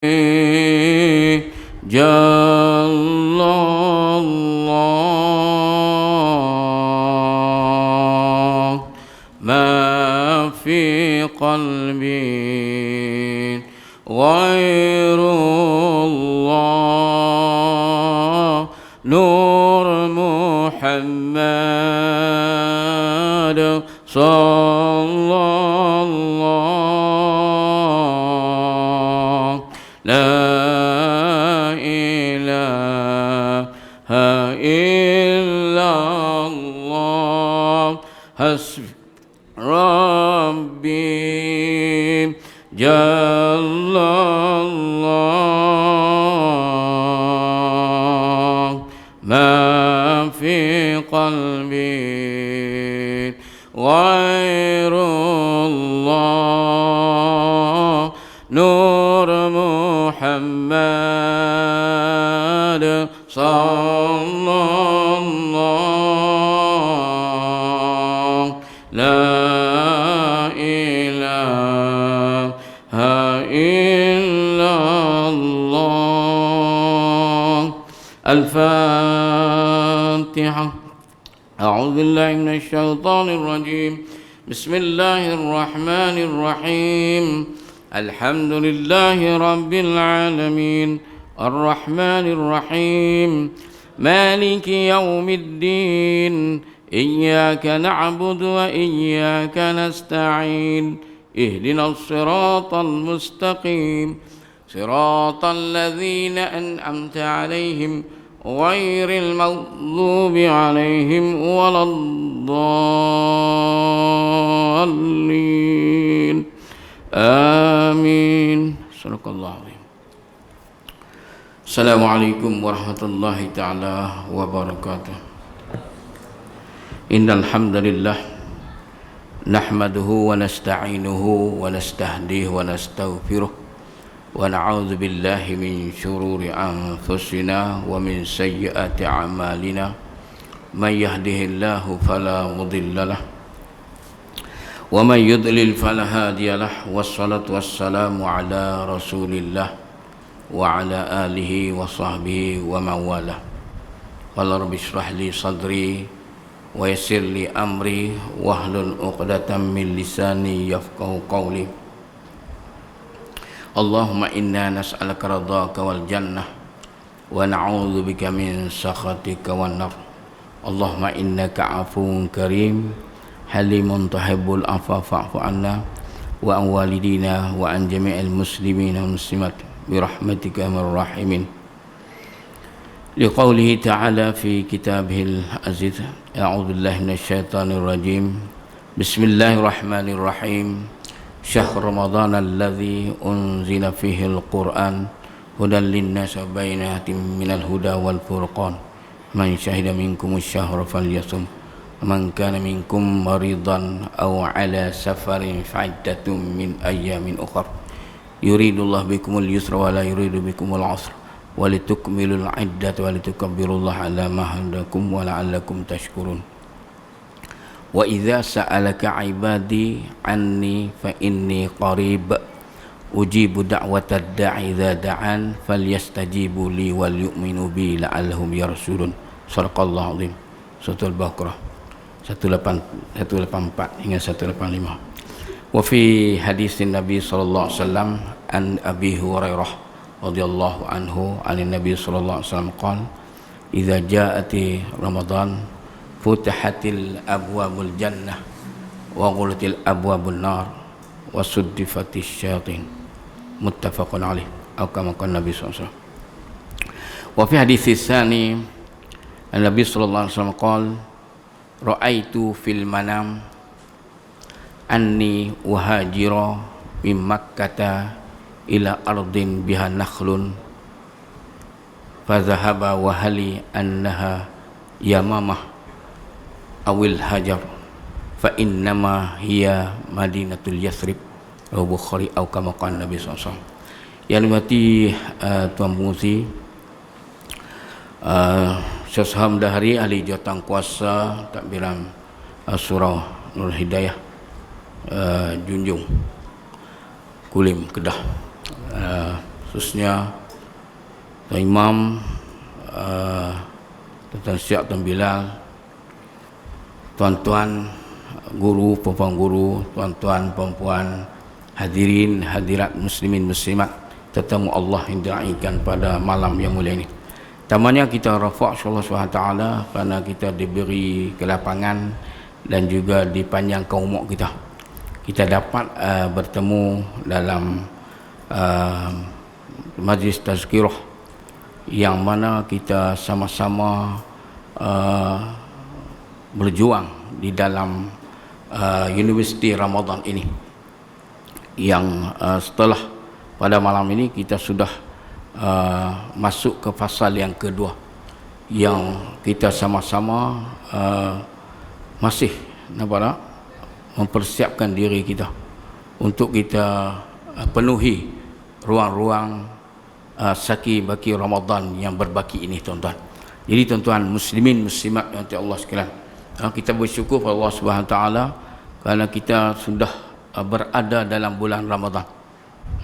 جل الله ما في قلبي غير الله نور محمد صلى الله لا إله إلا الله حسبي ربي جل الله ما في قلبي غير الله نور محمد صلى الله لا إله إلا الله. الفاتحة. أعوذ بالله من الشيطان الرجيم. بسم الله الرحمن الرحيم. الحمد لله رب العالمين الرحمن الرحيم مالك يوم الدين إياك نعبد وإياك نستعين اهدنا الصراط المستقيم صراط الذين أنعمت عليهم غير المغضوب عليهم ولا الضالين آمين. صدق الله العظيم. Assalamualaikum warahmatullahi ta'ala wabarakatuh. Innal hamdalillah nahmaduhu wa nasta'inuhu wa nastahdihi wa nastaghfiruh wa na'udzu billahi min shururi anfusina wa min sayyiati a'malina may yahdihillahu fala mudilla lahu wa may yudlil fala hadiya lahu wassalatu wassalamu ala rasulillah wa ala alihi wa sahbihi wa man wala. Qala rabbi shrah li sadri wa yassir li amri wahlul 'uqdatam min lisani yafqahu qawli. Allahumma inna nas'aluka ridhaka wal jannah wa na'udzu bika min sakhatika wan nar. Allahumma innaka 'afuwun karim halimun tuhibbul 'afwa fa'fu 'anna wa an walidina wa an jami'il muslimina wal muslimat birahmatika ya arhamar rahimin. Liqaulihi ta'ala fi kitabihil aziz. A'udzu billahi minasyaitonir rajim. Bismillahirrahmanirrahim. Syahr Ramadan alladzi unzila fihi al-Qur'an hudan lin-nas wa bayyinatin minal huda wal furqan. Man syahida minkumus syahra falyasum. Man kana minkum maridan aw ala safarin fa'iddatun min ayyamin ukhra. Yuridullahu bikumul yusra wa la yuridu bikumul usra wa litukmilul iddata wa litukabbirullaha ala ma hadakum wa la'allakum tashkurun. Wa idza sa'alaka 'ibadi anni fa inni qarib ujibu da'watad da'i idza da'an falyastajibu li wal yu'minu bi la'allahum yarshudun. Shadaqallahu azim. Surah Al-Baqarah 184 hingga 185. Wa fi hadisin Nabi sallallahu alaihi wasallam an Abi Hurairah radhiyallahu anhu anin Nabi sallallahu alaihi wasallam qala idza ja'ati Ramadan futihatil abwabul jannah wa ghulatil abwabun nar wa suddifatis syayatin. Muttafaqun alaih. Atau kama qala Nabi sallallahu alaihi wasallam. Wa fi haditsis tsani Nabi sallallahu alaihi wasallam qala ra'aitu fil manam anni uhajira min Makkata ila ardin biha nakhlun fadhahaba wa hali annaha yamamah awil hajar fa innama hiya madinatul Yathrib. Bukhari atau kama qala Nabi sallallahu alaihi wasallam. Yang dimati Tuan Pengusi Syaham Dahari ahli jawatan kuasa takbiran surah Nur Hidayah Junjung Kulim Kedah khususnya Tuan Imam, Tuan Syekh, Tuan Bilal, tuan-tuan guru, perempuan guru, tuan-tuan, perempuan, hadirin, hadirat, muslimin, muslimat, tetamu Allah yang diraikan pada malam yang mulia ini. Pertamanya kita rafa' insya-Allah SWT kerana kita diberi kelapangan dan juga dipanjangkan umur kita. Kita dapat bertemu dalam majlis tazkirah yang mana kita sama-sama berjuang di dalam Universiti Ramadan ini, yang setelah pada malam ini kita sudah masuk ke fasal yang kedua, yang kita sama-sama masih mempersiapkan diri kita untuk kita penuhi ruang-ruang saki baki Ramadan yang berbaki ini, tuan-tuan. Jadi tuan-tuan muslimin muslimat yang Allah sekalian, kita bersyukur pada Allah Subhanahu Wa Taala kerana kita sudah berada dalam bulan Ramadan,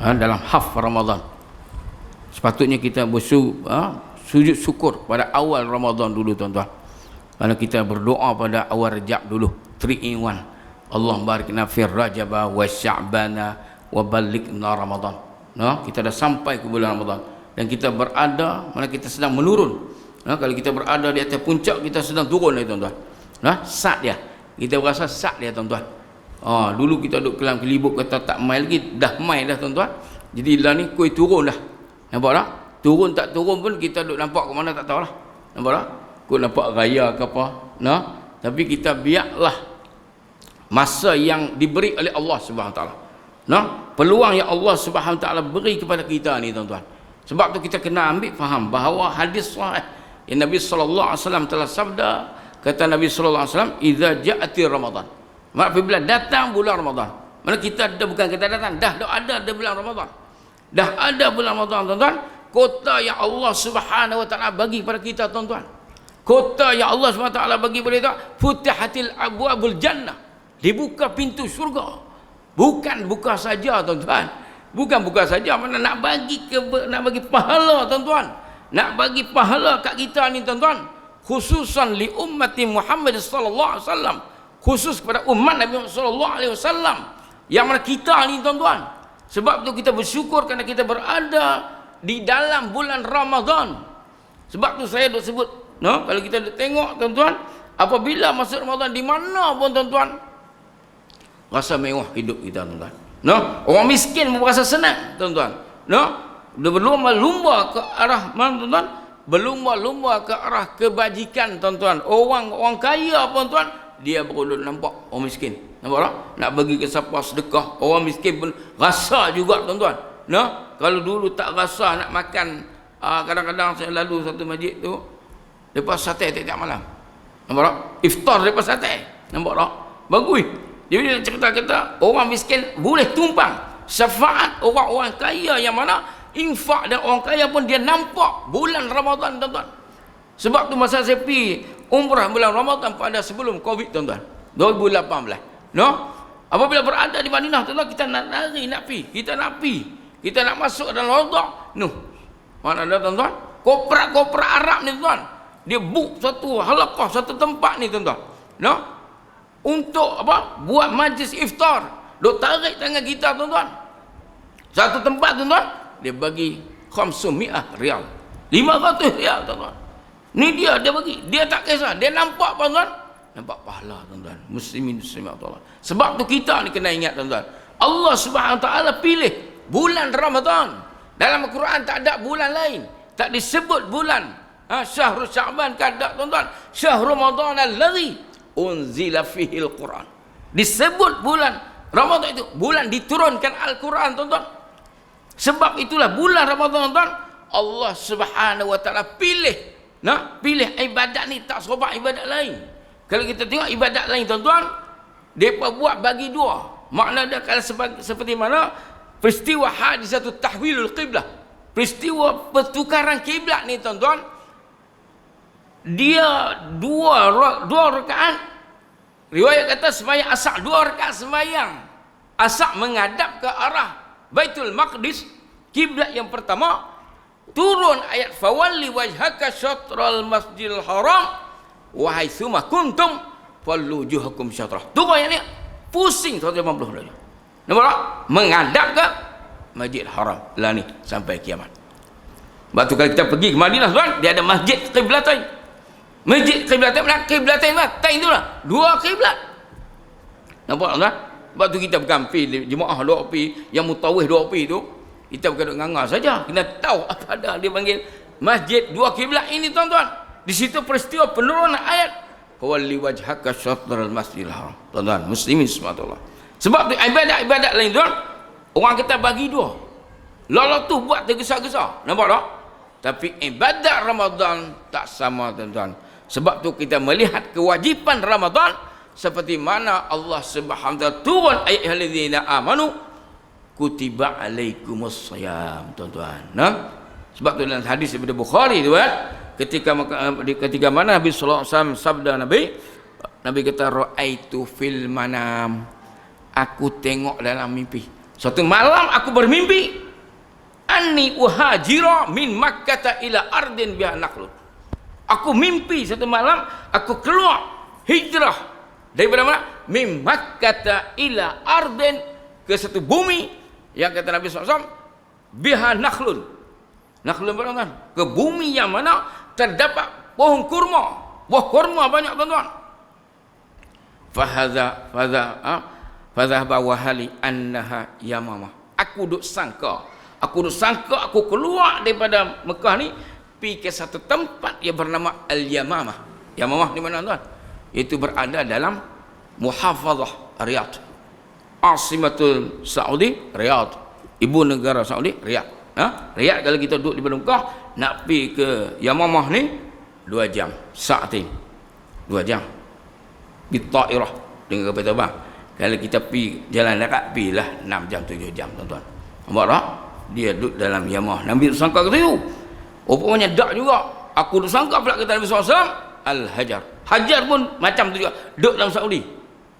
dalam haf Ramadan. Sepatutnya kita sujud syukur pada awal Ramadan dulu, tuan-tuan, kerana kita berdoa pada awal Rajab dulu, 3 in 1. Allah barikna fir Rajaba wa Sya'bana wa ballighna Ramadan. Kita dah sampai ke bulan Ramadan dan kita berada, mana kita sedang menurun. Kalau kita berada di atas puncak, kita sedang turun lagi, tuan-tuan. Sat dia, kita berasa sat dia, tuan-tuan. Dulu kita duduk kelam kelibuk, kata tak mai lagi, dah mai dah, tuan-tuan. Jadi dah ni kuih turun dah. Nampak tak? Turun tak turun pun kita duduk nampak ke mana tak tahulah. Nampak tak? Kau nampak raya ke apa? Tapi kita biarlah masa yang diberi oleh Allah Subhanahu Wa Taala. Peluang yang Allah Subhanahu Wa Taala beri kepada kita ni, tuan-tuan. Sebab tu kita kena ambil faham bahawa hadis sahih yang Nabi sallallahu alaihi wasallam telah sabda, kata Nabi sallallahu alaihi wasallam, "Idza ja'ati Ramadan." Mak apabila datang bulan Ramadan. Mana kita ada, bukan kita datang, dah ada bulan Ramadan. Dah ada bulan Ramadan, tuan-tuan. Kota yang Allah Subhanahu Wa Taala bagi kepada kita, tuan-tuan. Kota yang Allah Subhanahu Wa Taala bagi kepada kita, futihatil abwabul jannah. Dibuka pintu syurga. Bukan buka saja, tuan-tuan. Bukan buka saja, mana nak bagi pahala, tuan-tuan. Nak bagi pahala kat kita ni, tuan-tuan. Khususan li ummati Muhammad sallallahu alaihi wasallam. Khusus kepada umat Nabi Muhammad sallallahu alaihi wasallam. Yang mana kita ni, tuan-tuan. Sebab tu kita bersyukur kerana kita berada di dalam bulan Ramadan. Sebab tu saya duk sebut, kalau kita duk tengok, tuan-tuan, apabila masuk Ramadan di mana pun, tuan-tuan, rasa mewah hidup kita, tuan-tuan. Orang miskin pun rasa senang, tuan-tuan. Dia berlumba-lumba ke arah mana, tuan-tuan? Berlumba-lumba ke arah kebajikan, tuan-tuan. Orang kaya pun, tuan, dia baru nampak orang miskin. Nampak tak? Nak bagi ke siapa sedekah, orang miskin pun rasa juga, tuan-tuan. Kalau dulu tak rasa nak makan, kadang-kadang saya lalu satu masjid tu, lepas sate tiap-tiap malam. Nampak tak? Iftar lepas sate. Nampak tak? Bagus. Jadi dia cerita-cerita orang miskin boleh tumpang syafaat orang-orang kaya, yang mana infak dan orang kaya pun dia nampak bulan Ramadan, tuan-tuan. Sebab tu masa saya pergi umrah bulan Ramadan pada sebelum Covid, tuan-tuan, 2018. Apabila berada di Madinah, tuan-tuan, kita nak lari, nak pergi. Kita nak masuk dalam Raudhah. Mana ada, tuan-tuan? Koprak-koprak Arab ni, tuan. Dia book satu halaqah, satu tempat ni, tuan-tuan. Untuk apa? Buat majlis iftar. Duk tarik tangan kita, tuan-tuan. Satu tempat, tuan-tuan, dia bagi 500 riyal. 500 riyal, tuan-tuan. Ni dia bagi. Dia tak kisah. Dia nampak, tuan-tuan. Nampak pahala, tuan-tuan. Muslimin muslimat, tuan-tuan. Sebab tu kita ni kena ingat, tuan-tuan. Allah Subhanahu Wa Taala pilih bulan Ramadan. Dalam Al-Quran tak ada bulan lain. Tak disebut bulan. Syahrul Sya'ban tak ada, tuan-tuan. Syahrul Ramadan allazi unzila fihi al-Quran. Disebut bulan Ramadan itu bulan diturunkan Al-Quran, tuan-tuan. Sebab itulah bulan Ramadan, tuan-tuan, Allah Subhanahu Wa Taala pilih ibadat ni, tak serupa ibadat lain. Kalau kita tengok ibadat lain, tuan-tuan, depa buat bagi dua. Makna dia kalau seperti mana peristiwa hadisatu tahwilul qiblah, peristiwa pertukaran kiblat ni, tuan-tuan, dia dua rakaat. Riwayat kata sembahyang asar, 2 rakaat sembahyang asar menghadap ke arah Baitul Maqdis, Kiblat yang pertama turun ayat fawalli wajhaka syatral masjidil haram wa haitsuma kuntum fallu wujuhakum syatrah. Turun ayat ni pusing 150 darjah. Nampak tak? Menghadap ke Masjidil Haram lah ni sampai kiamat. Sebab tu kalau kita pergi ke Madinah tuan, dia ada masjid qiblatain. Masjid qiblatain mana? Qiblatain mana? Tain tu lah. Dua qiblat. Nampak tak? Sebab tu kita bukan pergi jemaah dua pergi, yang mutawih dua pergi tu, kita bukan duk nganga saja. Kena tahu apa ada dia panggil masjid dua kiblat ini tuan-tuan. Di situ peristiwa penurunan ayat fawalli wajhaka syatral masjidil haram. Tuan-tuan muslimin subhanallah. Sebab tu ibadat-ibadat lain tuan, orang kita bagi dua. Lalu tu buat tergesa-gesa. Nampak tak? Tapi ibadat Ramadan tak sama tuan-tuan. Sebab tu kita melihat kewajipan Ramadan seperti mana Allah Subhanahu wa taala turun ayat allazina amanu kutiba alaikumus shiyam tuan-tuan. Nah, sebab tu dalam hadis daripada Bukhari tu kan, ketika mana Nabi sallallahu alaihi wasallam sabda Nabi kata raaitu fil manam, aku tengok dalam mimpi. Suatu malam aku bermimpi anni uhajira min Makkah ila ardin biha naqlun. Aku mimpi satu malam aku keluar hijrah daripada mana? Min Makkah ila ardin, ke satu bumi yang kata Nabi SAW biha nakhlun. Nakhlun apa tuan? Ke bumi yang mana terdapat pohon kurma, buah kurma banyak tuan-tuan. Fadhahaba wahali annaha yamamah. Aku duk sangka aku keluar daripada Mekah ni pergi ke satu tempat yang bernama Al-Yamamah. Yamamah di mana tuan? Itu berada dalam Muhafazah Riyadh. Asimatul Saudi Riyadh. Ibu negara Saudi Riyadh. Riyadh kalau kita duduk di Mekah nak pergi ke Yamamah ni 2 jam. Sa'atin. 2 jam. Di ta'irah dengan kapal terbang. Kalau kita pergi jalan darat pergilah 6 jam 7 jam tuan-tuan. Nampak tak? Dia duduk dalam Yamamah. Nabi sangka kata tu. Rupanya tak juga. Aku duk sangka pula kata Nabi SAW Al-Hajar. Hajar pun macam tu juga. Duduk dalam Saudi.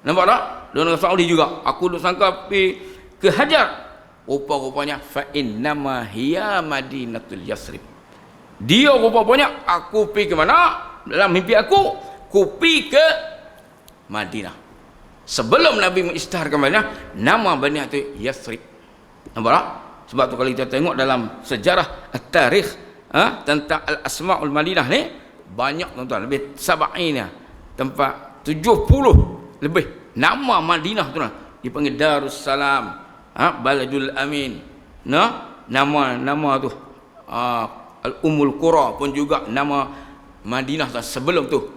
Nampak tak? Duduk dalam Saudi juga. Aku duk sangka pergi ke Hajar. Rupa-rupanya fa innama hiya Madinatul Yasrib. Dia rupa-rupanya aku pergi ke mana? Dalam mimpi aku pergi ke Madinah. Sebelum Nabi mengisytiharkan Madinah, nama Madinah itu Yasrib. Nampak tak? Sebab tu kalau kita tengok dalam sejarah tarikh tentang Al-Asma'ul Madinah ni, banyak tuan-tuan, lebih sab'ina, tempat 70 lebih nama Madinah tuan, dipanggil Darussalam, Baladul Amin. Nama tu Al-Ummul Qura pun juga nama Madinah tuan. Sebelum tu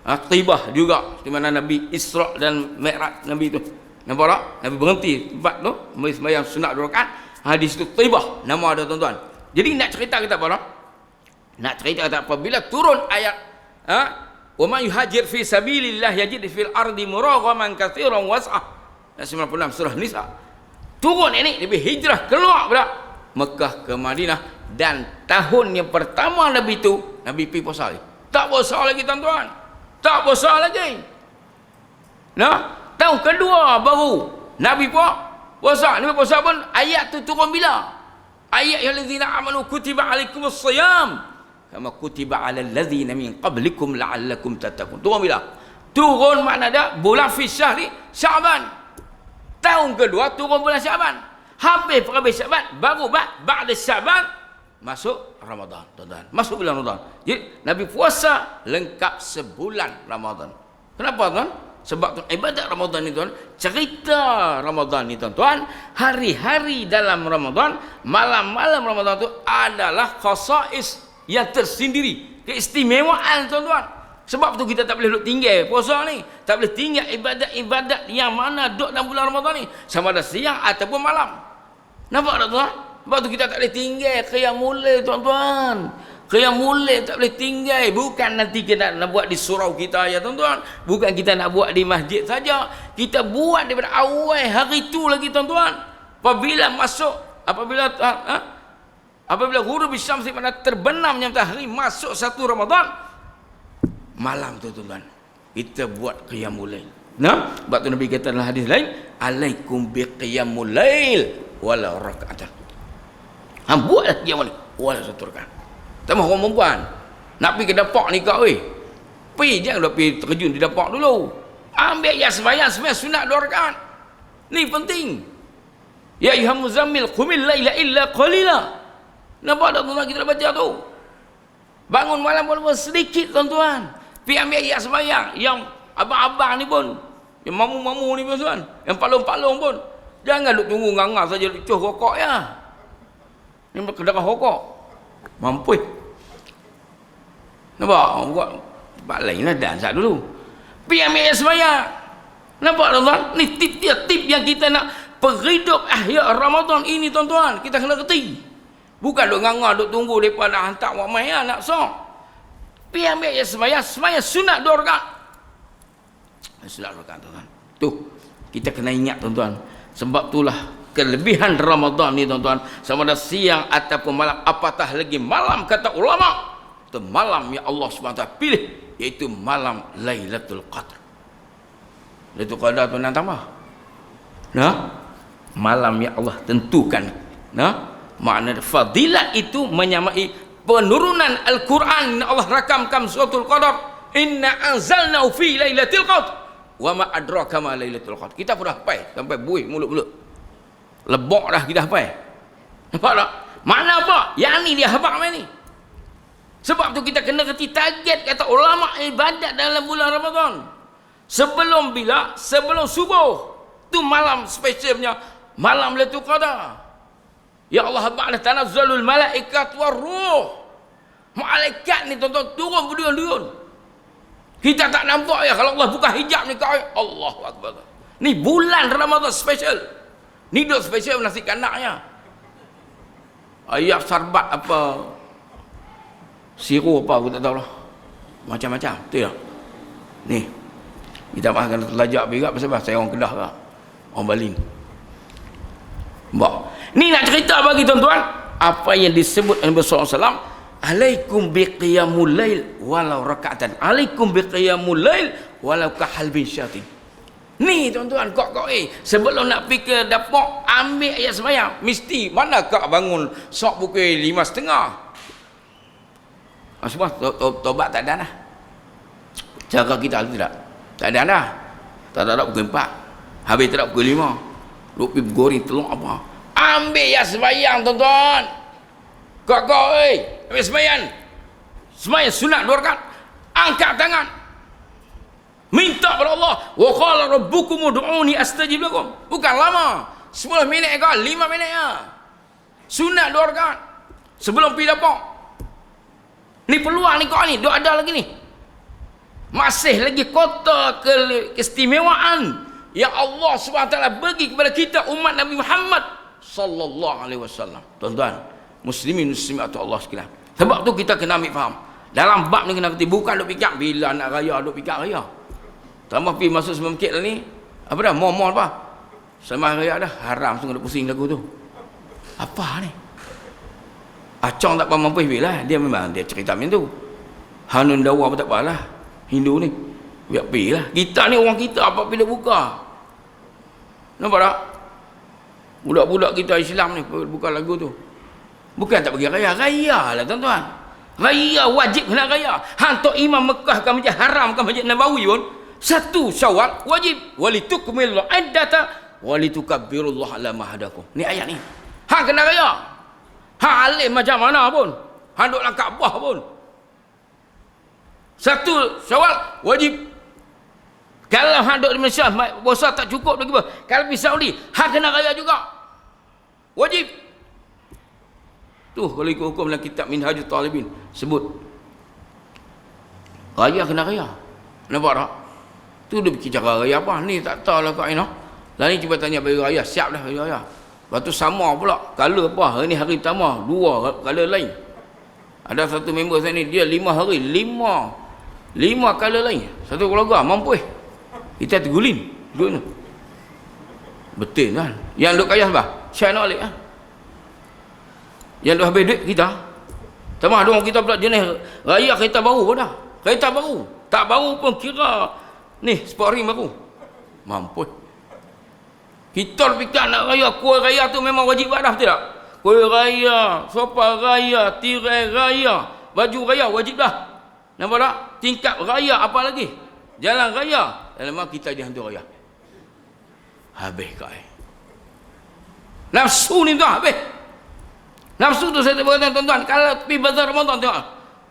Tibah juga, di mana Nabi Isra dan Mi'raj Nabi tu. Nampak tak? Nabi berhenti tempat tu sembahyang sunat 2 rakaat. Hadis tu Tibah nama ada tuan-tuan. Jadi nak cerita kita apa? Nak cerita kata apabila turun ayat wa man yuhajir fi sabilillah yajid fil ardi muraghaman katsiran was'ah. 96 surah Nisa. Turun ini Nabi hijrah keluar pula Mekah ke Madinah, dan tahun yang pertama Nabi tu Nabi pergi puasa lagi. Tak puasa lagi tuan-tuan. Tak puasa lagi. Tahun kedua baru Nabi puasa. Nabi puasa pun ayat tu turun bila? Ayat yang allazina amanu kutiba alaikumus shiyam kama kutiba alal ladzina min qablikum la'allakum tattaqun. Turun bila? Turun makna dia bulan fi syahri Syaban. Tahun kedua turun bulan Syaban. Habis Syaban baru ba'da Syaban masuk Ramadan tuan-tuan. Masuk bulan Ramadan. Jadi Nabi puasa lengkap sebulan Ramadan. Kenapa tuan? Sebab tu ibadat Ramadan ni tuan, cerita Ramadan ni tuan-tuan, hari-hari dalam Ramadan, malam-malam Ramadan tu adalah khasais yang tersendiri, keistimewaan tuan-tuan. Sebab tu kita tak boleh duduk tinggal puasa ni, tak boleh tinggal ibadat-ibadat yang mana duduk dalam bulan Ramadan ni, sama ada siang ataupun malam. Nampak tak tuan? Sebab tu kita tak boleh tinggal qiyamul lail tuan-tuan. Qiyamul lail tak boleh tinggal. Bukan nanti kita nak buat di surau kita ya tuan-tuan. Bukan kita nak buat di masjid saja. Kita buat daripada awal hari tu lagi tuan-tuan. Apabila ghurub syamsi, mana terbenamnya matahari, masuk satu Ramadan, malam tu tuan-tuan kita buat qiyamul lail. Sebab tu Nabi kata dalam hadis lain, alaikum bi qiyamul lail wala raka'atan. Hang buatlah dia balik. Wala satu rakaat. Tambah orang perempuan. Nak pergi ke dapak ni kau pergi jangan dah pergi terjun di dapak dulu. Ambil ayat sembahyang sunat 2 rakaat. Ni penting. Ya ayyuhal muzammil qumil laila illa qalila. Nampak tak tuan kita dah baca tu? Bangun malam walaupun sedikit tuan-tuan. Pergi ambil ayat sembahyang. Yang abang-abang ni pun, yang mamu-mamu ni pun tuan, yang palung-palung pun, jangan duk tunggu nganga saja duk cuh rokok ya. Ni berkedarah rokok. Mampu. Nampak? Buat tempat lain lah dansa dulu. Pergi ambil ayat sembahyang. Nampak tuan-tuan? Ni tip yang kita nak perhidup akhir Ramadan ini tuan-tuan. Kita kena kerti. Bukan duk nganga duk tunggu depa nak hantar wak mai nak sok. Pergi ambil ayat sembahyang sunat 2 rakaat. Sunat 2 rakaat tuan-tuan. Tu kita kena ingat tuan-tuan. Sebab itulah kelebihan Ramadan ni tuan-tuan, sama ada siang ataupun malam, apatah lagi malam kata ulama. Itu malam yang Allah SWT pilih, iaitu malam Lailatul Qadar. Lailatul Qadar tu nak tambah. Nah, malam yang Allah tentukan. Nah, makna fadilat itu menyamai penurunan Al-Quran. Allah rakamkan suratul Qadar. Inna anzalnahu fi Lailatul Qadar. Wa ma adraka ma Lailatul Qadar. Kita pun dah hafal sampai buih mulut-mulut. Lebok dah kita hafal. Nampak tak? Makna apa? Yang ni dia hafal ni. Sebab tu kita kena kerti target kata ulama ibadat dalam bulan Ramadan. Sebelum bila? Sebelum subuh. Tu malam spesialnya malam Lailatul Qadar. Ya Allah ba'da tanazzalul malaikat war ruh. Malaikat ni tuan-tuan turun berduyun-duyun. Kita tak nampak ya kalau Allah buka hijab ni kau. Allahu akbar. Ni bulan Ramadan spesial. Ni duk spesial nasi kanaknya. Ayat sarbat apa? Siru apa aku tak tahu lah. Macam-macam. Betul tak? Ni. Kita makan telajak berat pasal saya orang Kedah lah. Orang Bali. Mbak. Ni nak cerita bagi tuan-tuan. Apa yang disebut Nabi SAW. Alaikum biqiyamul lail walau raka'atan. Alaikum biqiyamul lail walau kahal bin syatin. Ni tuan-tuan, kok sebelum nak pergi ke dapur, ambil ayat sembahyang. Mesti mana kak bangun sok pukul 5.30. Semua tobat tak ada dah. Cara kita tidak. Tak ada dah. Tak ada pukul 4. Habis tak pukul 5. Lu pergi goreng telur apa. Ambil ayat sembahyang tuan-tuan. Kok ambil sembahyang. Sembahyang sunat 2 rakaat. Angkat tangan. Minta kepada Allah. Wa qala rabbukum ud'uni astajib lakum. Bukan lama. 10 minit ke 5 minit ya. Sunat 2 rakaat. Sebelum pergi dapur. Ni peluang ni kau ni. Duk ada lagi ni. Masih lagi kota keistimewaan yang Allah SWT bagi kepada kita umat Nabi Muhammad sallallahu alaihi wasallam. Tuan-tuan, muslimin muslimat Allah sekalian. Sebab tu kita kena ambil faham. Dalam bab ni kena kerti, bukan duk fikir bila nak raya, duk fikir raya. Tambah pergi masuk sebelum kek ni, apa dah, mall apa? Selepas raya dah, haram sungguh duk pusing lagu tu. Apa ni? Acong tak mampu lah. Dia memang dia cerita macam tu. Hanun dawa pun tak apalah. Hindu ni. Biar pergi lah. Kita ni orang kita apa bila buka. Nampak tak? Budak-budak kita Islam ni buka lagu tu. Bukan tak pergi raya. Raya lah tuan-tuan. Raya wajib kena raya. Hantuk imam Mekah ke masjid haram ke masjid Nabawi pun. 1 Syawal wajib. Walitukmil iddata walitukabbirullaha ala ma hadakum. Ni ayat ni. Hang kena raya. Hang alim macam mana pun. Hang duk dalam Kaabah pun. 1 Syawal wajib. Kalau hang duk di Malaysia puasa tak cukup lagi apa. Kalau pergi Saudi, hang kena raya juga. Wajib. Tu kalau ikut hukum dalam kitab Minhajul Talibin sebut. Raya kena raya. Nampak tak? Tu dia fikir cara raya apa? Ni tak tahulah kau Aina. Lain cuba tanya bagi raya, siap dah bagi raya. Lepas tu sama pula. Color apa? Hari ni hari pertama, 2 color lain. Ada satu member saya ni, dia 5 hari, 5 color lain. Satu keluarga, mampu kita tergulin. Duduk tu. Betul kan? Yang duk kaya sebab? Syaitan alik lah. Yang duk habis duit kita. Tambah ada orang kita pula jenis raya kereta baru pun dah. Kereta baru. Tak baru pun kira ni sport ring baru. Mampu. Kita fikir nak raya, kuih raya tu memang wajib buat dah, betul tak? kuih raya, sopa raya, tirai raya, baju raya wajib dah. Nampak tak? Tingkap raya apa lagi? Jalan raya. Lama kita di hantu raya. Habis kai. Nafsu ni tu habis. Nafsu tu saya berkata tuan-tuan, kalau pergi bazar Ramadan tengok.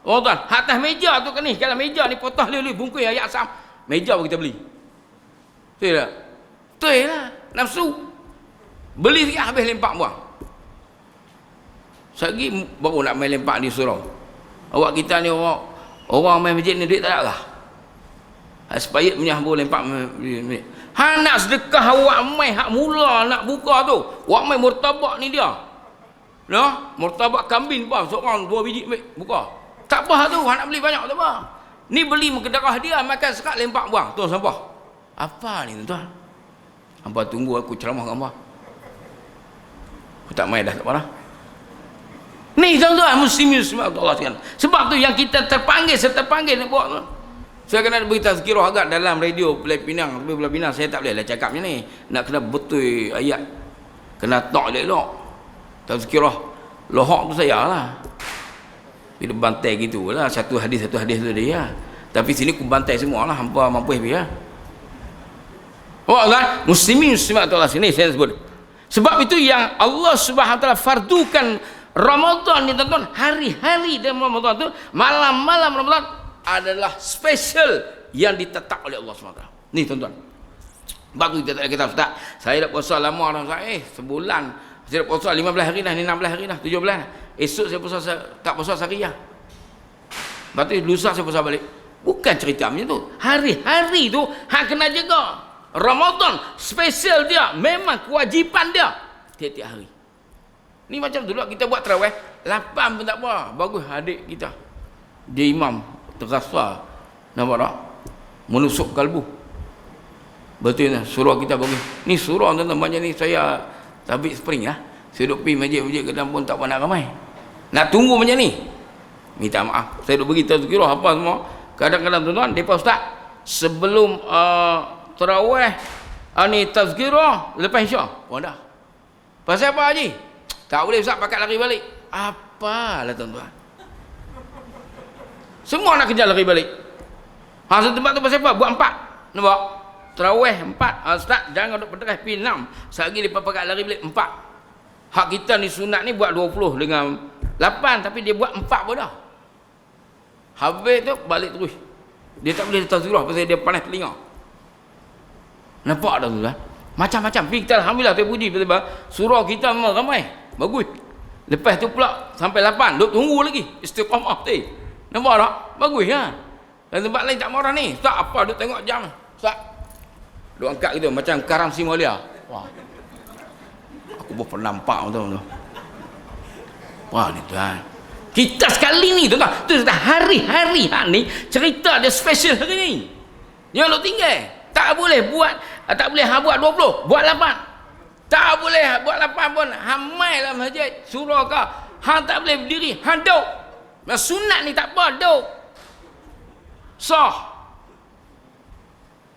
Oh tuan, atas meja tu kan ni, kalau meja ni potah lili bungkus ayat asam, meja pun kita beli. Betul tak? Betul lah, nafsu. Beli sikit habis lempak buang. Sagi baru nak main lempak di surau. Awak kita ni orang main masjid ni duit tak ada lah. Sepayat punya baru lempak. Ha nak sedekah awak main hak mula nak buka tu. Awak main murtabak ni dia. No, murtabak kambing apa? Seorang 2 biji buka. Tak apa tu, hak nak beli banyak tak apa. Ni beli mengkedarah dia makan sekat lempak buang. Tuan sampah. Apa ni tuan? Hangpa tunggu aku ceramah kat hangpa. Aku tak main dah tak apa dah. Ni tuan-tuan muslimin Allah sekalian. Sebab tu yang kita terpanggil nak buat tu. Saya kena beri tazkirah agak dalam radio Belah Pinang, tapi Belah Pinang saya tak boleh lah cakap macam ni. Nak kena betul ayat. Kena tok elok. Tazkirah lohak tu saya lah. Bila bantai gitu lah, satu hadis tu dia. Tapi sini aku bantai semua lah, hampa mampu habis lah. Oh kan, muslimin muslimat Allah sini saya sebut. Sebab itu yang Allah Subhanahu Wa Taala fardukan Ramadan ni tuan-tuan, hari-hari dalam Ramadan tu, malam-malam Ramadan adalah special yang ditetap oleh Allah SWT. Ni tuan-tuan. Sebab tu kita tak ada kata, Ustaz, saya dah puasa lama dah, sebulan. Saya dah puasa 15 hari dah, ni 16 hari dah, 17 dah. Esok saya puasa, tak puasa sehari dah. Lepas tu lusa saya puasa balik. Bukan cerita macam tu. Hari-hari tu, hak kena jaga. Ramadan, special dia. Memang kewajipan dia. Tiap-tiap hari. Ni macam dulu kita buat tarawih 8 pun tak apa. Bagus adik kita. Dia imam terasa. Nampak tak? Menusuk kalbu. Betul tak? Surah kita bagus. Ni surah tuan-tuan macam ni saya tabik spring lah. Saya duduk pergi masjid-masjid ke dalam pun tak pernah ramai. Nak tunggu macam ni. Minta maaf. Saya duduk beritahu tazkirah apa semua. Kadang-kadang tuan-tuan, mereka Ustaz, sebelum tarawih ni tazkirah lepas Isyak. Oh dah. Pasal apa Haji? Tak boleh Ustaz pakat lari balik. Apalah tuan-tuan. Semua nak kejar lari balik. Satu tempat tu pasal apa? Buat 4. Nampak? Tarawih 4. Ustaz jangan duduk pedras pi 6. Sehari lepas pakat lari balik 4. Hak kita ni sunat ni buat 20 dengan 8. Tapi dia buat 4 pun dah. Habis tu balik terus. Dia tak boleh tazkirah pasal dia panas telinga. Nampak tak tuan-tuan? Macam-macam. Kita alhamdulillah terpuji betul-betul. Surah kita memang ramai. Bagus. Lepas tu pula sampai 8. Duk tunggu lagi. Istiqamah tu. Nampak tak? Bagus kan? Dan tempat lain tak marah ni. Tak apa duk tengok jam. Tak. Duk angkat gitu macam Karam Simalia. Wah. Aku pun pernah nampak tu. Wah ni tuan. Kita sekali ni tuan-tuan. Tu hari-hari ni cerita dia special hari ni. Jangan duk tinggal. Tak boleh buat. Tak boleh buat 20. Buat 8. Tak boleh buat 8 pun. Hamai lah masjid. Surah kah. Hang tak boleh berdiri. Hang duk. Sunat ni tak apa. Duk. Sah.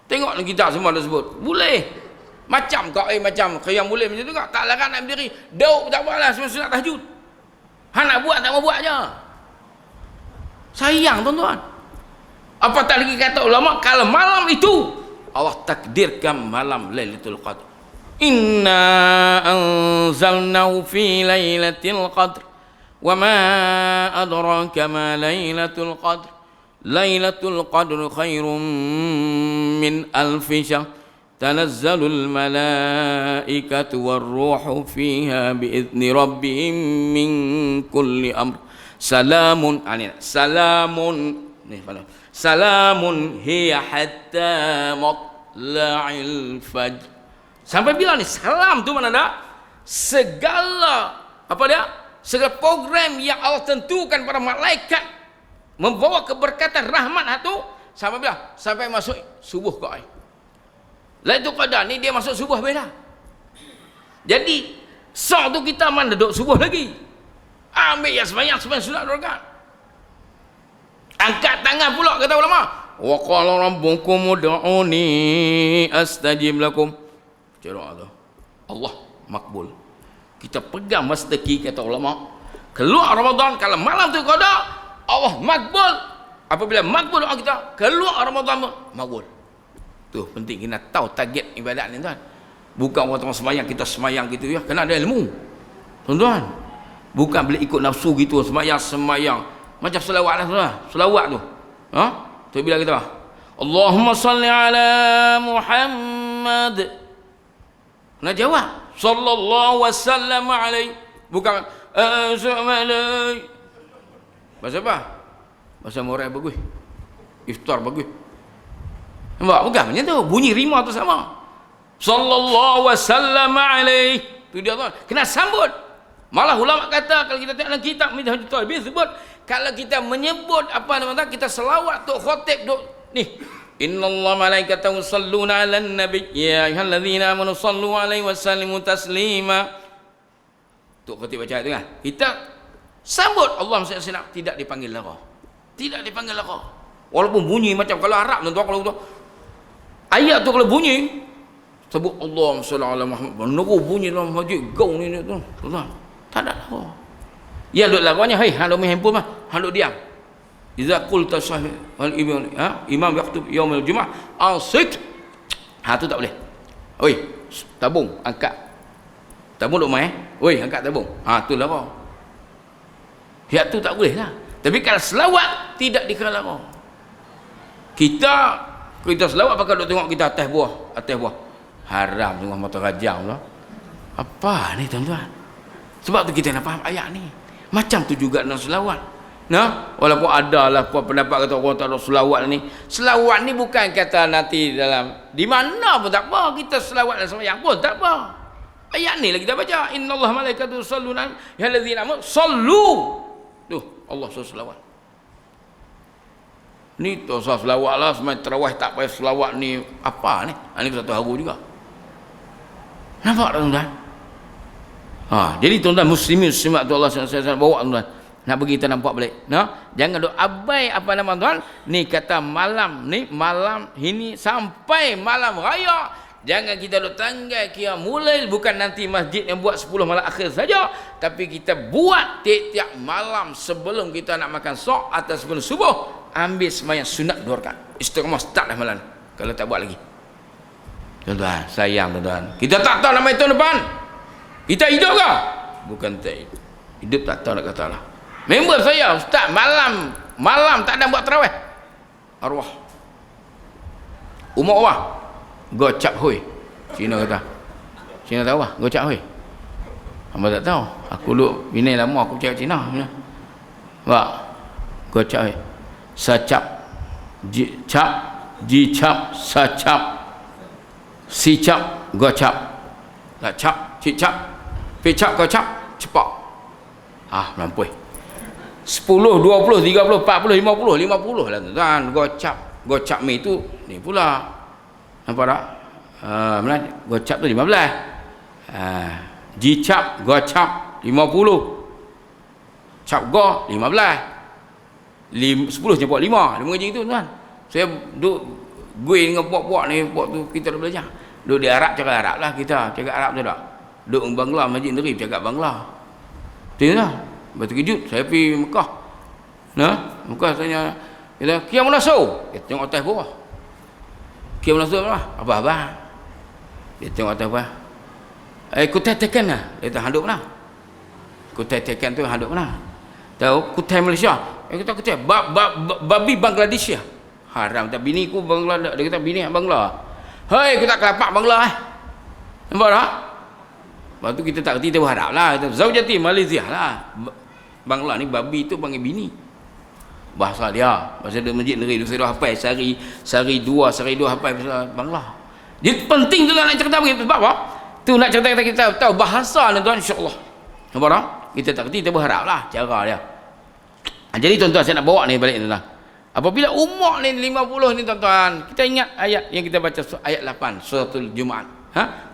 Tengok kita semua dah sebut. Boleh. Macam kau macam. Yang boleh macam tu kau. Tak larang nak berdiri. Duk tak apa lah. Semua sunat tahajud. Hang nak buat tak mau buat je. Sayang tuan-tuan. Apa tak lagi kata ulama. Kalau malam itu. Allah takdirkan malam Lailatul Qadar. Inna anzalnahu fi lailatul qadr wa ma adraka ma lailatul qadr lailatul qadr khairum min alfi syahr tanazzalul malaikatu warruhu fiha biizni rabbihim min kulli amr salamun salamun hiya hatta matla'il fajr. Sampai bila ni? Salam tu mana dah? Segala apa dia? Segala program yang Allah tentukan pada malaikat membawa keberkatan rahmat tu sampai bila? Sampai masuk subuh kau ai. Lailatul Qadar ni dia masuk subuh beda. Jadi sah tu kita mana duduk subuh lagi. Ambil yang sebanyak sunat rakaat. Angkat tangan pula kata ulama. Wa qala rabbukum ud'uni astajib lakum. Cerita tu Allah makbul. Kita pegang mustaqi, kata ulama. Keluar Ramadan, kalau malam tu qada, Allah makbul. Apabila makbul doa kita, keluar Ramadan makbul. Tu penting kita tahu target ibadat ni tuan. Bukan orang semayang kita semayang gitu ya, kena ada ilmu. Tuan-tuan. Bukan boleh ikut nafsu gitu semayang. Macam selawat lah tuan. Selawat tu. Ha? Tu bila kita Allahumma salli ala Muhammad. Nak jawab sallallahu wasallam alaihi. Bukan assalamualaikum. Bahasa apa? Bahasa moral bagus. Iftar bagus. Nampak? Bukan macam tu. Bunyi rima tu sama. Sallallahu wasallam alaihi. Tu dia tuan. Kena sambut. Malah ulama kata kalau kita tengok dalam kitab Minhajul Talibin sebut kalau kita menyebut apa nama kita selawat tu khatib tu ni innallaha malaikatahu yusalluna 'alan nabi ya ayyuhallazina amanu sallu 'alaihi wa sallimu taslima. Tu khatib baca tu kan. Kita sambut Allah SWT tidak dipanggil lara. Tidak dipanggil lara. Walaupun bunyi macam kalau Arab tuan-tuan kalau tu ayat tu kalau bunyi sebut Allah SWT menunggu bunyi dalam masjid gaung ni tuan-tuan. Tak ada lara. Ya duk laranya hai hang duk main handphone mah, hang duk diam. Iza qulta sahih wal imam yaktub yaumil jumaah asik. Ha tu tak boleh. Oi, tabung angkat. Tabung duk main, oi angkat tabung. Ha tu lara. Ya tu tak boleh lah. Tapi kalau selawat tidak dikira lara. Kita selawat pakai duk tengok kita atas buah. Haram tengok mata rajam lah. Apa ni tuan-tuan? Sebab tu kita nak faham ayat ni. Macam tu juga dalam selawat. Nah, walaupun ada lah pendapat kata orang tak ada selawat ni. Selawat ni bukan kata nanti dalam di mana pun tak apa. Kita selawat dalam sembahyang pun tak apa. Ayat ni lah kita baca. Innallaha malaikatahu yusalluna 'alal ladzina amanu sallu. Tuh, Allah suruh selawat. Ni tu selawat lah semai tarawih tak payah selawat ni apa ni? Ini satu hari juga. Nampak tak tuan-tuan? Jadi tuan-tuan muslimin muslimat tu Allah SWT bawa tuan-tuan nak bagi kita nampak balik. Jangan duk abai apa nama tuan. Ni kata malam ini sampai malam raya. Jangan kita duk tanggal kira mulai bukan nanti masjid yang buat 10 malam akhir saja, tapi kita buat tiap-tiap malam sebelum kita nak makan sok atau sebelum subuh ambil sembahyang sunat 2 rakaat. Istiqamah start dah malam. Kalau tak buat lagi. Tuan-tuan, sayang tuan-tuan. Kita tak tahu nama itu depan. Kita hidup ke? Bukan tak hidup. Hidup tak tahu nak kata lah. Member saya, ustaz, malam tak ada buat tarawih. Arwah. Umur Allah. Gocap hui. Cina kata. Cina tahu lah. Gocap hui. Hamba tak tahu. Aku duduk bini lama aku cakap Cina. Nampak? Gocap hui. Sacap. Jicap. Jicap. Sacap. Sicap. Gocap. Lacap. Cicap. Pecap, gocap. Cepak. Melampui. 10, 20, 30, 40, 50 lah tuan. Gocap mi tu ni pula. Nampak tak? Gocap tu 15. Jicap, gocap 50. Cap go 15. 10 je buat 5 macam itu tuan. Saya duk gue dengan buat ni, buat tu kita dah belajar. Duk di Arab cakap Arab lah kita, cakap Arab tu tak. Duk Bangla Masjid Negeri cakap Bangla. Tu lah. Lepas kejut saya pergi Mekah. Mekah tanya kita kiam mana so? Kita tengok atas bawah. Kiam mana so apa? Dia tengok atas bawah. Kutai tekan lah. Dia tak handuk mana? Kutai tekan tu handuk mana? Tahu kutai Malaysia. Kita kutai babi Bangladesh ya. Haram tak bini ku Bangla. Dia kata bini Bangla. Hei, kita kelapak Bangla Nampak tak? Lepas tu kita tak kerti, kita berharap lah. Zaujati Malaysia lah. Bangla ni babi tu panggil bini. Bahasa dia. Bahasa dia masjid negeri. Saya dah hafal. Sehari dua hafal bahasa Bangla. Jadi penting tu nak cerita begitu. Sebab apa? Tu nak cerita kita tahu bahasa ni tuan, insyaAllah. Nampak tak? Kita tak kerti, kita berharap lah cara dia. Jadi tuan-tuan saya nak bawa ni balik tuan-tuan. Apabila umur ni 50 ni tuan-tuan, kita ingat ayat yang kita baca ayat 8 suratul Jumaat.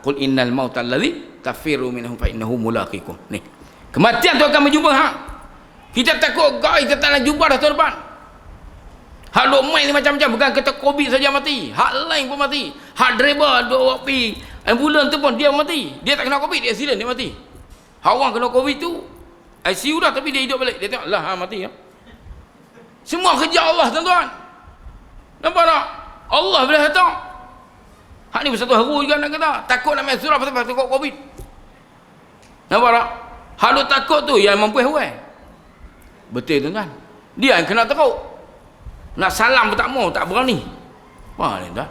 Qul innal mautal ladzi tafiru minhu fa innahu mulaqikum. Ni. Kematian tu akan berjumpa Kita takut kita tak nak jumpa dah tahun depan. Hak duk main ni macam-macam, bukan kata Covid saja mati. Hak lain pun mati. Hak driver duk pergi ambulan tu pun dia mati. Dia tak kena Covid, dia accident dia mati. Orang kena Covid tu ICU dah tapi dia hidup balik. Dia tengok lah mati ya. Semua kerja Allah tuan-tuan. Nampak tak? Allah boleh datang. Hak ni bersatu haru juga nak kata. Takut nak main surah pasal takut Covid. Nampak tak? Hak lu takut tu yang mampu hawai. Betul tuan-tuan. Dia yang kena teruk. Nak salam pun tak mau, tak berani. Wah ni tuan.